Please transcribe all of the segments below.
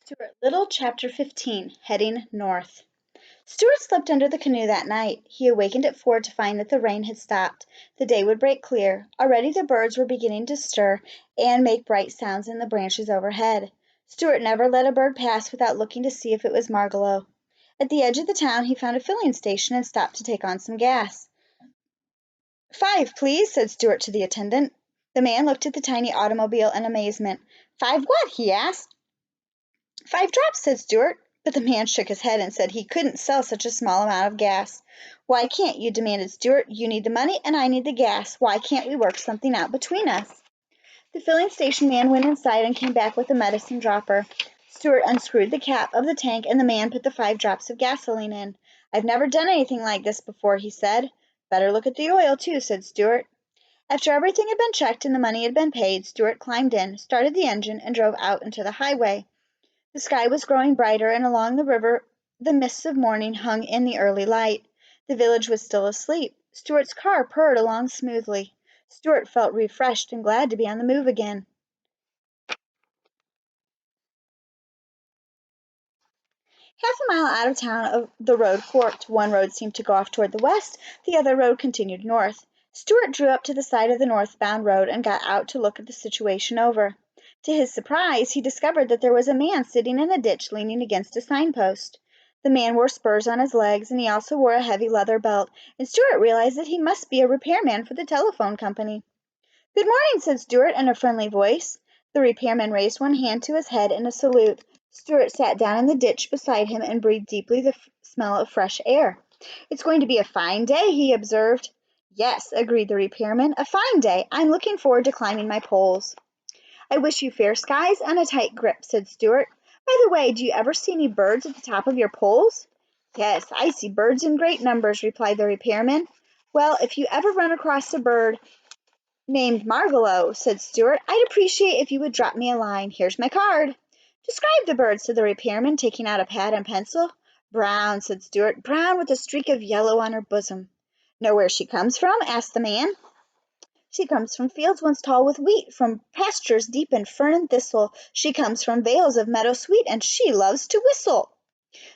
Stuart Little, Chapter 15, Heading North. Stuart slept under the canoe that night. He awakened at 4 to find that the rain had stopped. The day would break clear. Already the birds were beginning to stir and make bright sounds in the branches overhead. Stuart never let a bird pass without looking to see if it was Margalo. At the edge of the town he found a filling station and stopped to take on some gas. "5, please," said Stuart to the attendant. The man looked at the tiny automobile in amazement. "5 what?" he asked. "5 drops," said Stuart, but the man shook his head and said he couldn't sell such a small amount of gas. "Why can't you?" demanded Stuart. "You need the money and I need the gas. Why can't we work something out between us?" The filling station man went inside and came back with a medicine dropper. Stuart unscrewed the cap of the tank and the man put the 5 drops of gasoline in. "I've never done anything like this before," he said. "Better look at the oil, too," said Stuart. After everything had been checked and the money had been paid, Stuart climbed in, started the engine, and drove out into the highway. The sky was growing brighter, and along the river the mists of morning hung in the early light. The village was still asleep. Stuart's car purred along smoothly. Stuart felt refreshed and glad to be on the move again. Half a mile out of town the road forked. One road seemed to go off toward the west, the other road continued north. Stuart drew up to the side of the northbound road and got out to look at the situation over. To his surprise, he discovered that there was a man sitting in a ditch leaning against a signpost. The man wore spurs on his legs, and he also wore a heavy leather belt, and Stuart realized that he must be a repairman for the telephone company. "Good morning," said Stuart in a friendly voice. The repairman raised one hand to his head in a salute. Stuart sat down in the ditch beside him and breathed deeply the smell of fresh air. "It's going to be a fine day," he observed. "Yes," agreed the repairman, "a fine day. I'm looking forward to climbing my poles." "I wish you fair skies and a tight grip," said Stuart. "By the way, do you ever see any birds at the top of your poles?" "Yes, I see birds in great numbers," replied the repairman. "Well, if you ever run across a bird named Margalo," said Stuart, "I'd appreciate if you would drop me a line. Here's my card." "Describe the bird," said the repairman, taking out a pad and pencil. "Brown," said Stuart, "brown with a streak of yellow on her bosom." "Know where she comes from?" asked the man. "She comes from fields once tall with wheat, from pastures deep in fern and thistle. She comes from vales of meadow sweet, and she loves to whistle."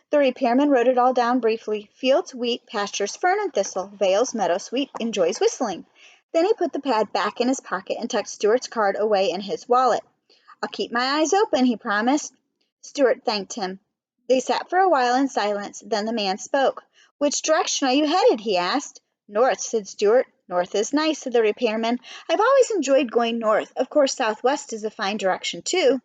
The repairman wrote it all down briefly. Fields, wheat, pastures, fern and thistle, vales, meadow sweet, enjoys whistling. Then he put the pad back in his pocket and tucked Stuart's card away in his wallet. "I'll keep my eyes open," he promised. Stuart thanked him. They sat for a while in silence. Then the man spoke. "Which direction are you headed?" he asked. "North," said Stuart. "North is nice," said the repairman. "I've always enjoyed going north. Of course, southwest is a fine direction, too."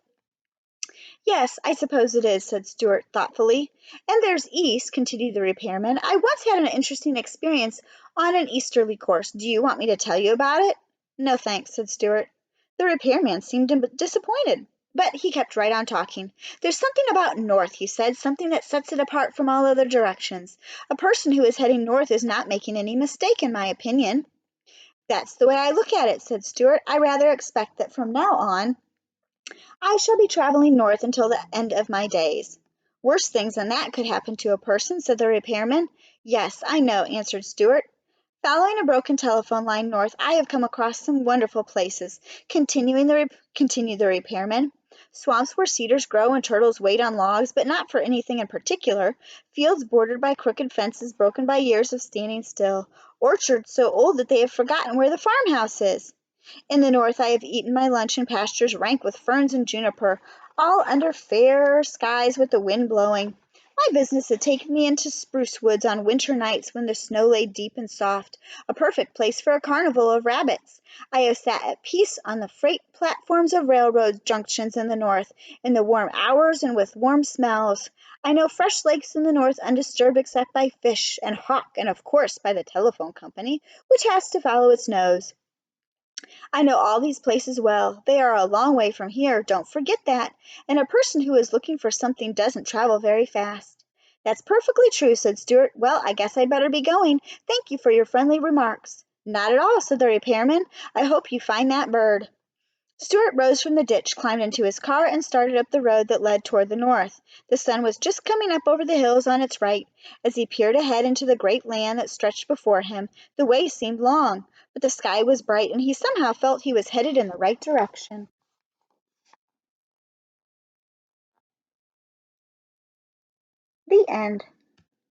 "Yes, I suppose it is," said Stuart thoughtfully. "And there's east," continued the repairman. "I once had an interesting experience on an easterly course. Do you want me to tell you about it?" "No, thanks," said Stuart. The repairman seemed disappointed, but he kept right on talking. "There's something about north," he said, "something that sets it apart from all other directions. A person who is heading north is not making any mistake, in my opinion." "That's the way I look at it," said Stuart. "I rather expect that from now on I shall be traveling north until the end of my days." "Worse things than that could happen to a person," said the repairman. "Yes, I know," answered Stuart. "Following a broken telephone line north, I have come across some wonderful places," continued the repairman. "Swamps where cedars grow and turtles wait on logs, but not for anything in particular. Fields bordered by crooked fences broken by years of standing still. Orchards so old that they have forgotten where the farmhouse is. In the north I have eaten my lunch in pastures rank with ferns and juniper, all under fair skies with the wind blowing. My business had taken me into spruce woods on winter nights when the snow lay deep and soft, a perfect place for a carnival of rabbits. I have sat at peace on the freight platforms of railroad junctions in the north, in the warm hours and with warm smells. I know fresh lakes in the north undisturbed except by fish and hawk and of course by the telephone company, which has to follow its nose. I know all these places well. They are a long way from here, don't forget that, and a person who is looking for something doesn't travel very fast." "That's perfectly true," said Stuart. "Well, I guess I'd better be going. Thank you for your friendly remarks." "Not at all," said the repairman. "I hope you find that bird." Stuart rose from the ditch, climbed into his car, and started up the road that led toward the north. The sun was just coming up over the hills on its right. As he peered ahead into the great land that stretched before him, the way seemed long, but the sky was bright, and he somehow felt he was headed in the right direction. The end.